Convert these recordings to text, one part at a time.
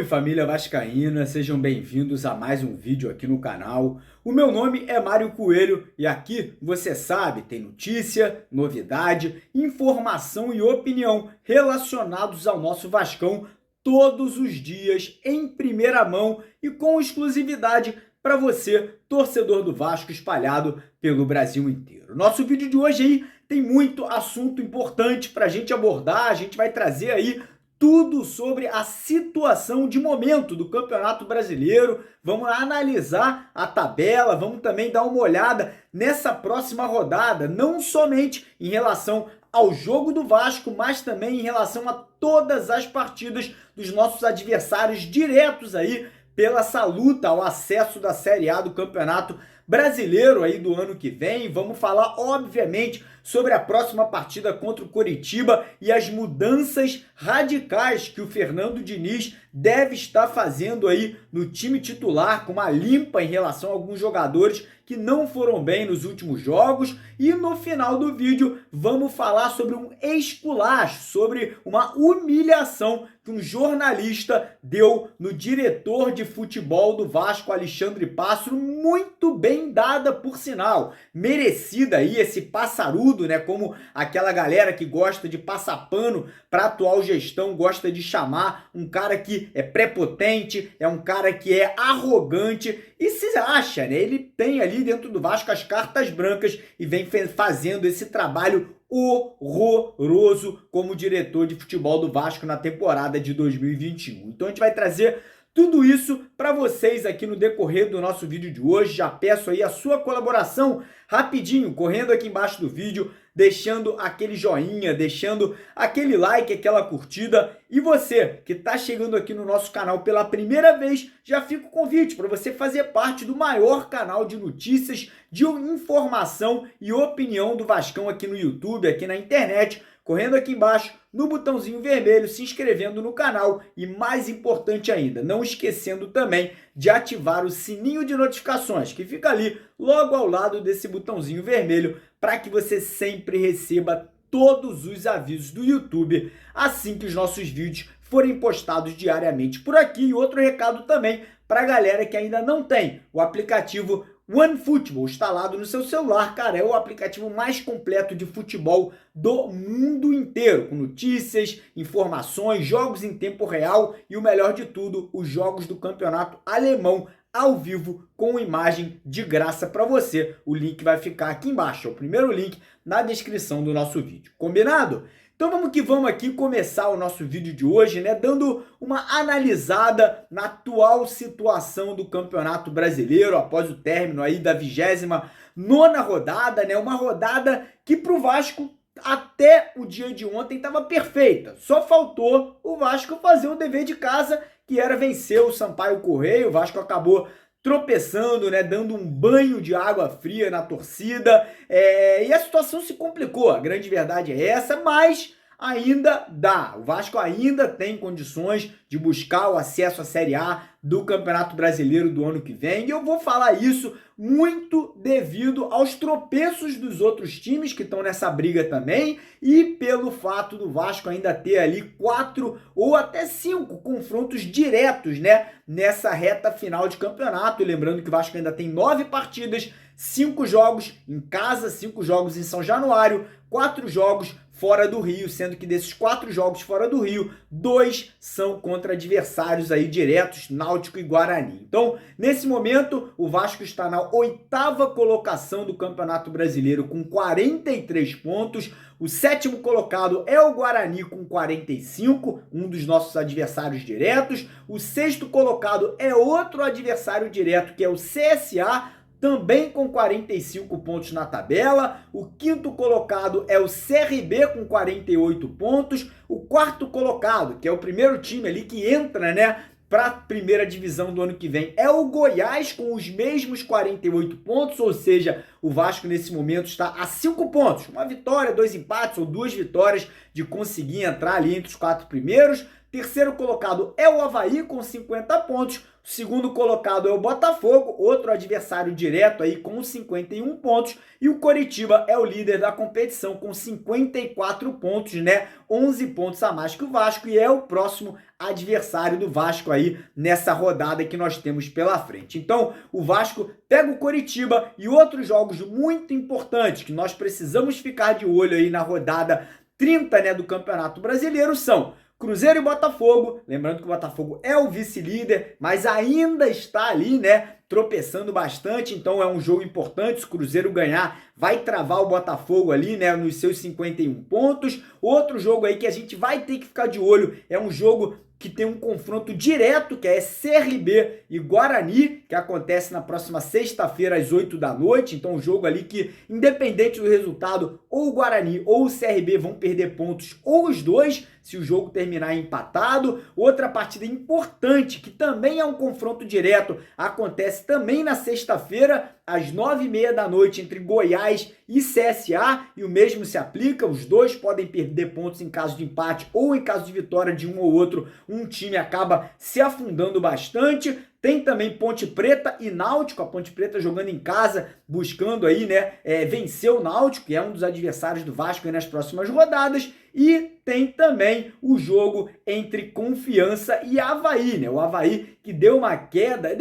família vascaína, sejam bem-vindos a mais um vídeo aqui no canal. O meu nome é Mário Coelho e aqui, você sabe, tem notícia, novidade, informação e opinião relacionados ao nosso Vascão todos os dias, em primeira mão e com exclusividade para você, torcedor do Vasco espalhado pelo Brasil inteiro. Nosso vídeo de hoje aí tem muito assunto importante para a gente abordar, a gente vai trazer aí tudo sobre a situação de momento do Campeonato Brasileiro. Vamos analisar a tabela, vamos também dar uma olhada nessa próxima rodada, não somente em relação ao jogo do Vasco, mas também em relação a todas as partidas dos nossos adversários diretos aí pela essa luta ao acesso da Série A do Campeonato Brasileiro aí do ano que vem. Vamos falar, obviamente, sobre a próxima partida contra o Coritiba e as mudanças radicais que o Fernando Diniz deve estar fazendo aí no time titular, com uma limpa em relação a alguns jogadores que não foram bem nos últimos jogos. E no final do vídeo vamos falar sobre um esculacho, sobre uma humilhação que um jornalista deu no diretor de futebol do Vasco, Alexandre Pássaro, muito bem dada, por sinal. Merecida aí esse passarudo, né? Como aquela galera que gosta de passar pano para a atual gestão gosta de chamar, um cara que é prepotente, é um cara que é arrogante e se acha, né? Ele tem ali dentro do Vasco as cartas brancas e vem fazendo esse trabalho horroroso como diretor de futebol do Vasco na temporada de 2021. Então a gente vai trazer tudo isso para vocês aqui no decorrer do nosso vídeo de hoje. Já peço aí a sua colaboração rapidinho, correndo aqui embaixo do vídeo, deixando aquele joinha, deixando aquele like, aquela curtida. E você que está chegando aqui no nosso canal pela primeira vez, já fica o convite para você fazer parte do maior canal de notícias, de informação e opinião do Vascão aqui no YouTube, aqui na internet, correndo aqui embaixo no botãozinho vermelho, se inscrevendo no canal e, mais importante ainda, não esquecendo também de ativar o sininho de notificações, que fica ali logo ao lado desse botãozinho vermelho, para que você sempre receba todos os avisos do YouTube assim que os nossos vídeos forem postados diariamente por aqui. E outro recado também para a galera que ainda não tem o aplicativo OneFootball instalado no seu celular. Cara, é o aplicativo mais completo de futebol do mundo inteiro, com notícias, informações, jogos em tempo real e o melhor de tudo, os jogos do campeonato alemão ao vivo com imagem de graça para você. O link vai ficar aqui embaixo, é o primeiro link na descrição do nosso vídeo. Combinado? Então vamos que vamos aqui começar o nosso vídeo de hoje, né, dando uma analisada na atual situação do Campeonato Brasileiro após o término aí da 29ª rodada, né, uma rodada que pro Vasco até o dia de ontem estava perfeita. Só faltou o Vasco fazer o dever de casa, que era vencer o Sampaio Corrêa. O Vasco acabou tropeçando, né, dando um banho de água fria na torcida, e a situação se complicou, a grande verdade é essa, mas ainda dá, o Vasco ainda tem condições de buscar o acesso à Série A do Campeonato Brasileiro do ano que vem, e eu vou falar isso muito devido aos tropeços dos outros times que estão nessa briga também, e pelo fato do Vasco ainda ter ali 4 ou até 5 confrontos diretos, né, nessa reta final de campeonato. E lembrando que o Vasco ainda tem 9 partidas, 5 jogos em casa, 5 jogos em São Januário, 4 jogos fora do Rio, sendo que desses 4 jogos fora do Rio, 2 são contra adversários aí diretos, Náutico e Guarani. Então, nesse momento, o Vasco está na 8ª colocação do Campeonato Brasileiro com 43 pontos. O 7º colocado é o Guarani com 45, um dos nossos adversários diretos. O 6º colocado é outro adversário direto, que é o CSA, também com 45 pontos na tabela. O 5º colocado é o CRB com 48 pontos. O 4º colocado, que é o primeiro time ali que entra, né, para a primeira divisão do ano que vem, é o Goiás com os mesmos 48 pontos, ou seja, o Vasco nesse momento está a 5 pontos, uma vitória, 2 empates ou 2 vitórias de conseguir entrar ali entre os 4 primeiros. Terceiro colocado é o Avaí com 50 pontos, O segundo colocado é o Botafogo, outro adversário direto aí com 51 pontos, e o Coritiba é o líder da competição com 54 pontos, né? 11 pontos a mais que o Vasco, e é o próximo adversário do Vasco aí nessa rodada que nós temos pela frente. Então, o Vasco pega o Coritiba, e outros jogos muito importantes que nós precisamos ficar de olho aí na rodada 30, né, do Campeonato Brasileiro são Cruzeiro e Botafogo, lembrando que o Botafogo é o vice-líder, mas ainda está ali, né, tropeçando bastante, então é um jogo importante. Se o Cruzeiro ganhar, vai travar o Botafogo ali, né, nos seus 51 pontos. Outro jogo aí que a gente vai ter que ficar de olho é um jogo que tem um confronto direto, que é CRB e Guarani, que acontece na próxima sexta-feira às 8 da noite. Então um jogo ali que, independente do resultado, ou o Guarani ou o CRB vão perder pontos, ou os dois, se o jogo terminar empatado. Outra partida importante, que também é um confronto direto, acontece também na sexta-feira, às 9h30 da noite, entre Goiás e CSA, e o mesmo se aplica, os dois podem perder pontos em caso de empate ou em caso de vitória de um ou outro, um time acaba se afundando bastante. Tem também Ponte Preta e Náutico, a Ponte Preta jogando em casa, buscando aí, né, vencer o Náutico, que é um dos adversários do Vasco aí nas próximas rodadas. E tem também o jogo entre Confiança e Avaí, né? O Avaí que deu uma queda,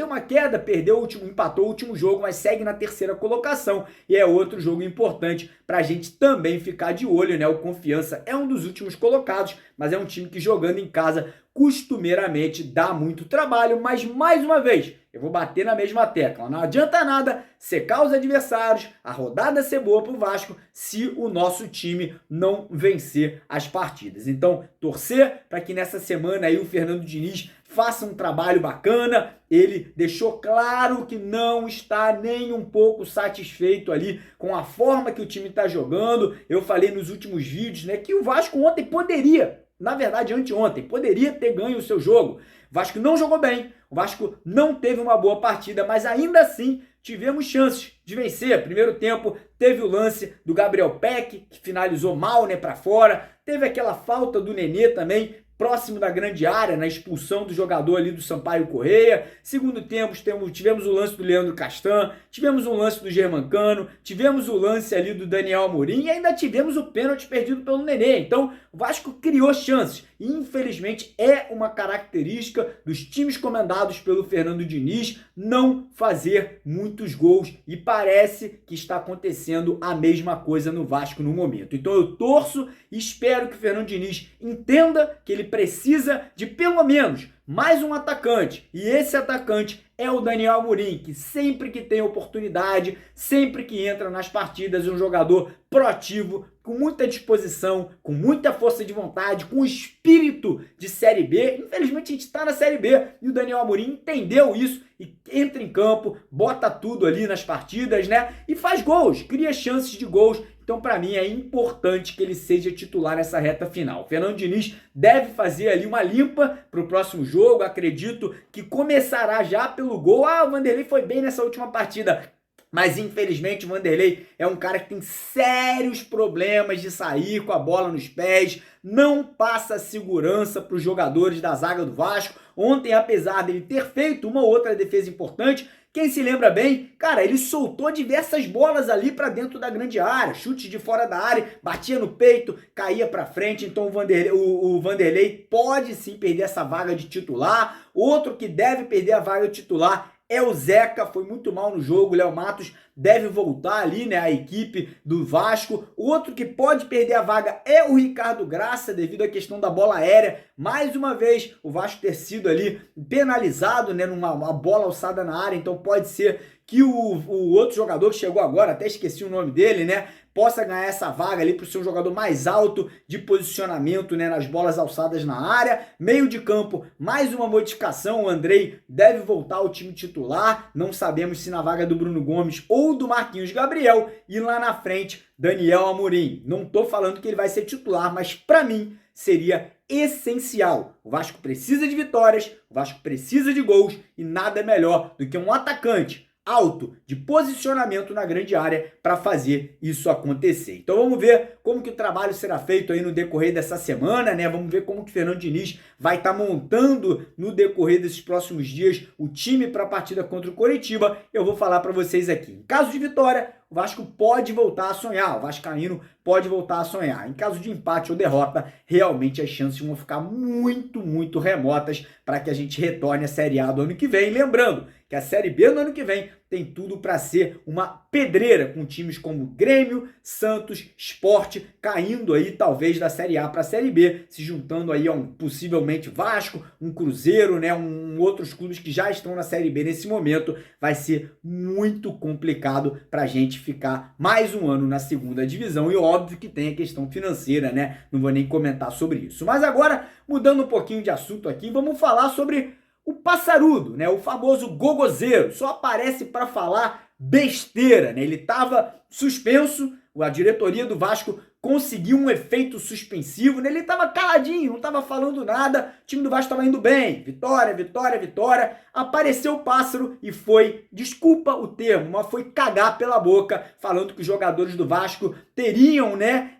empatou o último jogo, mas segue na terceira colocação. E é outro jogo importante para a gente também ficar de olho, né? O Confiança é um dos últimos colocados, mas é um time que jogando em casa costumeiramente dá muito trabalho. Mas mais uma vez, eu vou bater na mesma tecla. Não adianta nada secar os adversários, a rodada ser boa para o Vasco, se o nosso time não vencer as partidas. Então, torcer para que nessa semana aí o Fernando Diniz faça um trabalho bacana. Ele deixou claro que não está nem um pouco satisfeito ali com a forma que o time está jogando. Eu falei nos últimos vídeos, né, que o Vasco ontem poderia, na verdade anteontem, poderia ter ganho o seu jogo. O Vasco não jogou bem, o Vasco não teve uma boa partida, mas ainda assim tivemos chances de vencer. Primeiro tempo teve o lance do Gabriel Peck, que finalizou mal, né, para fora. Teve aquela falta do Nenê também, próximo da grande área, na expulsão do jogador ali do Sampaio Corrêa. Segundo tempo, tivemos o lance do Leandro Castan, tivemos um lance do Germancano, tivemos o lance ali do Daniel Amorim e ainda tivemos o pênalti perdido pelo Nenê. Então, o Vasco criou chances. E, infelizmente, é uma característica dos times comandados pelo Fernando Diniz não fazer muitos gols, e parece que está acontecendo a mesma coisa no Vasco no momento. Então eu torço e espero que o Fernando Diniz entenda que ele precisa de pelo menos mais um atacante, e esse atacante é o Daniel Amorim, que sempre que tem oportunidade, sempre que entra nas partidas, é um jogador proativo, com muita disposição, com muita força de vontade, com espírito de Série B. Infelizmente a gente está na Série B e o Daniel Amorim entendeu isso e entra em campo, bota tudo ali nas partidas, né? E faz gols, cria chances de gols. Então, para mim, é importante que ele seja titular nessa reta final. O Fernando Diniz deve fazer ali uma limpa para o próximo jogo. Acredito que começará já pelo gol. O Vanderlei foi bem nessa última partida, mas infelizmente o Vanderlei é um cara que tem sérios problemas de sair com a bola nos pés, não passa segurança para os jogadores da zaga do Vasco. Ontem, apesar dele ter feito uma ou outra defesa importante, quem se lembra bem, cara, ele soltou diversas bolas ali para dentro da grande área, chute de fora da área, batia no peito, caía para frente. Então o Vanderlei pode sim perder essa vaga de titular. Outro que deve perder a vaga de titular é o Zeca, foi muito mal no jogo. O Léo Matos deve voltar ali, né, a equipe do Vasco. Outro que pode perder a vaga é o Ricardo Graça, devido à questão da bola aérea. Mais uma vez, o Vasco ter sido ali penalizado, né, numa bola alçada na área. Então pode ser que o outro jogador que chegou agora, até esqueci o nome dele, né, possa ganhar essa vaga ali para ser um jogador mais alto de posicionamento, né, nas bolas alçadas na área. Meio de campo, mais uma modificação. O Andrei deve voltar ao time titular. Não sabemos se na vaga do Bruno Gomes ou do Marquinhos Gabriel. E lá na frente, Daniel Amorim. Não estou falando que ele vai ser titular, mas para mim seria essencial. O Vasco precisa de vitórias, o Vasco precisa de gols, e nada melhor do que um atacante alto de posicionamento na grande área para fazer isso acontecer. Então vamos ver como que o trabalho será feito aí no decorrer dessa semana, né? Vamos ver como que o Fernando Diniz vai estar montando no decorrer desses próximos dias o time para a partida contra o Coritiba. Eu vou falar para vocês aqui. Em caso de vitória, o Vasco pode voltar a sonhar, o vascaíno pode voltar a sonhar. Em caso de empate ou derrota, realmente as chances vão ficar muito, muito remotas para que a gente retorne à Série A do ano que vem. Lembrando que a Série B do ano que vem tem tudo para ser uma pedreira, com times como Grêmio, Santos, Sport caindo aí talvez da Série A para a Série B, se juntando aí a um possivelmente Vasco, um Cruzeiro, né, outros clubes que já estão na Série B nesse momento. Vai ser muito complicado para a gente ficar mais um ano na segunda divisão, e óbvio que tem a questão financeira, né? Não vou nem comentar sobre isso. Mas agora, mudando um pouquinho de assunto aqui, vamos falar sobre o passarudo, né? O famoso gogozeiro. Só aparece para falar besteira, né? Ele estava suspenso, a diretoria do Vasco conseguiu um efeito suspensivo, né? Ele estava caladinho, não estava falando nada, o time do Vasco estava indo bem, vitória, vitória, vitória. Apareceu o pássaro e foi, desculpa o termo, mas foi cagar pela boca, falando que os jogadores do Vasco teriam, né,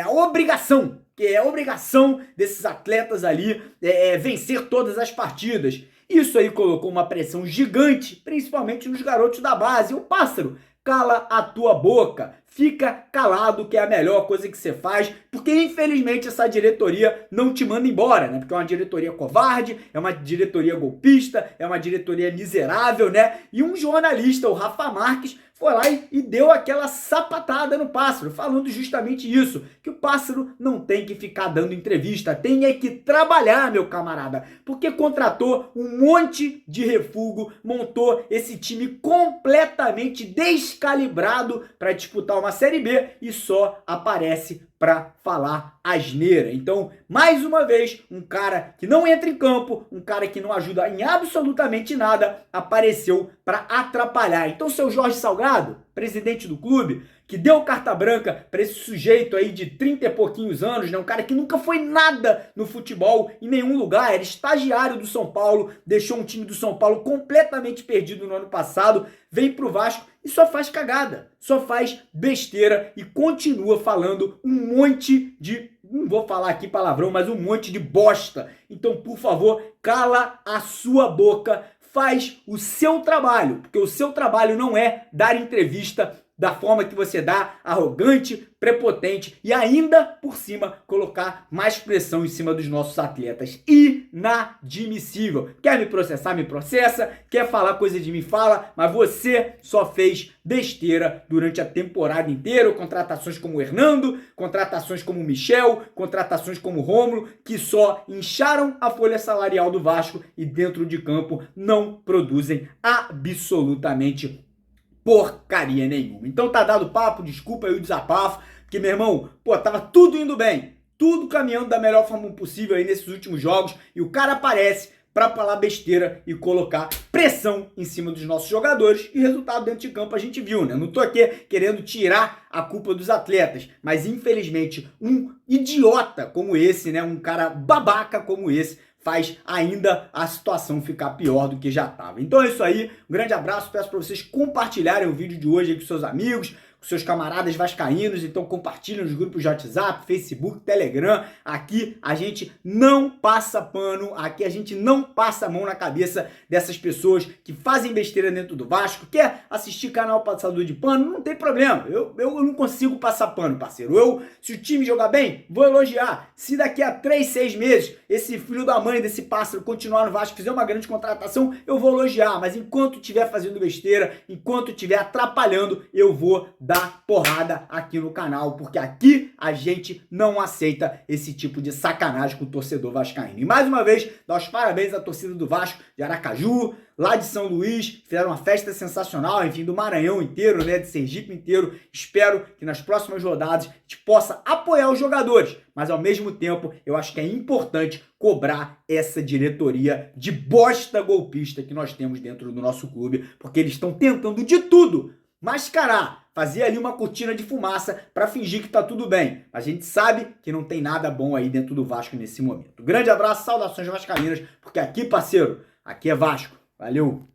a obrigação, que é a obrigação desses atletas ali vencer todas as partidas. Isso aí colocou uma pressão gigante, principalmente nos garotos da base. O pássaro, cala a tua boca, fica calado, que é a melhor coisa que você faz, porque infelizmente essa diretoria não te manda embora, né? Porque é uma diretoria covarde, é uma diretoria golpista, é uma diretoria miserável, né? E um jornalista, o Rafa Marques, foi lá e deu aquela sapatada no pássaro, falando justamente isso, que o pássaro não tem que ficar dando entrevista, tem é que trabalhar, meu camarada, porque contratou um monte de refúgio, montou esse time completamente descalibrado para disputar uma Série B e só aparece para falar asneira. Então, mais uma vez, um cara que não entra em campo, um cara que não ajuda em absolutamente nada, apareceu para atrapalhar. Então, seu Jorge Salgado, presidente do clube, que deu carta branca para esse sujeito aí de 30 e pouquinhos anos, né? Um cara que nunca foi nada no futebol, em nenhum lugar, era estagiário do São Paulo, deixou um time do São Paulo completamente perdido no ano passado, vem pro Vasco e só faz cagada, só faz besteira e continua falando um monte de, não vou falar aqui palavrão, mas um monte de bosta. Então, por favor, cala a sua boca, faz o seu trabalho, porque o seu trabalho não é dar entrevista da forma que você dá, arrogante, prepotente e ainda por cima colocar mais pressão em cima dos nossos atletas. Inadmissível. Quer me processar? Me processa. Quer falar coisa de mim? Fala. Mas você só fez besteira durante a temporada inteira. Contratações como o Hernando, contratações como o Michel, contratações como o Rômulo, que só incharam a folha salarial do Vasco e dentro de campo não produzem absolutamente porcaria nenhuma. Então tá dado papo, desculpa aí o desabafo, porque, meu irmão, tava tudo indo bem, tudo caminhando da melhor forma possível aí nesses últimos jogos, e o cara aparece pra falar besteira e colocar pressão em cima dos nossos jogadores, e resultado dentro de campo a gente viu, né? Não tô aqui querendo tirar a culpa dos atletas, mas infelizmente um idiota como esse, né? Um cara babaca como esse, faz ainda a situação ficar pior do que já estava. Então é isso aí, um grande abraço, peço para vocês compartilharem o vídeo de hoje aí com seus amigos, com seus camaradas vascaínos, então compartilhem nos grupos de WhatsApp, Facebook, Telegram. Aqui a gente não passa pano, aqui a gente não passa a mão na cabeça dessas pessoas que fazem besteira dentro do Vasco. Quer assistir canal Passador de Pano? Não tem problema, eu não consigo passar pano, parceiro. Se o time jogar bem, vou elogiar. Se daqui a 3, 6 meses esse filho da mãe desse pássaro continuar no Vasco, fizer uma grande contratação, eu vou elogiar. Mas enquanto estiver fazendo besteira, enquanto estiver atrapalhando, eu vou dar porrada aqui no canal, porque aqui a gente não aceita esse tipo de sacanagem com o torcedor vascaíno. E mais uma vez, dar os parabéns à torcida do Vasco de Aracaju, lá de São Luís, fizeram uma festa sensacional, enfim, do Maranhão inteiro, né, de Sergipe inteiro. Espero que nas próximas rodadas a gente possa apoiar os jogadores, mas ao mesmo tempo eu acho que é importante cobrar essa diretoria de bosta golpista que nós temos dentro do nosso clube, porque eles estão tentando de tudo mascarar, fazer ali uma cortina de fumaça para fingir que tá tudo bem. A gente sabe que não tem nada bom aí dentro do Vasco nesse momento. Grande abraço, saudações vascaínas, porque aqui, parceiro, aqui é Vasco. Valeu!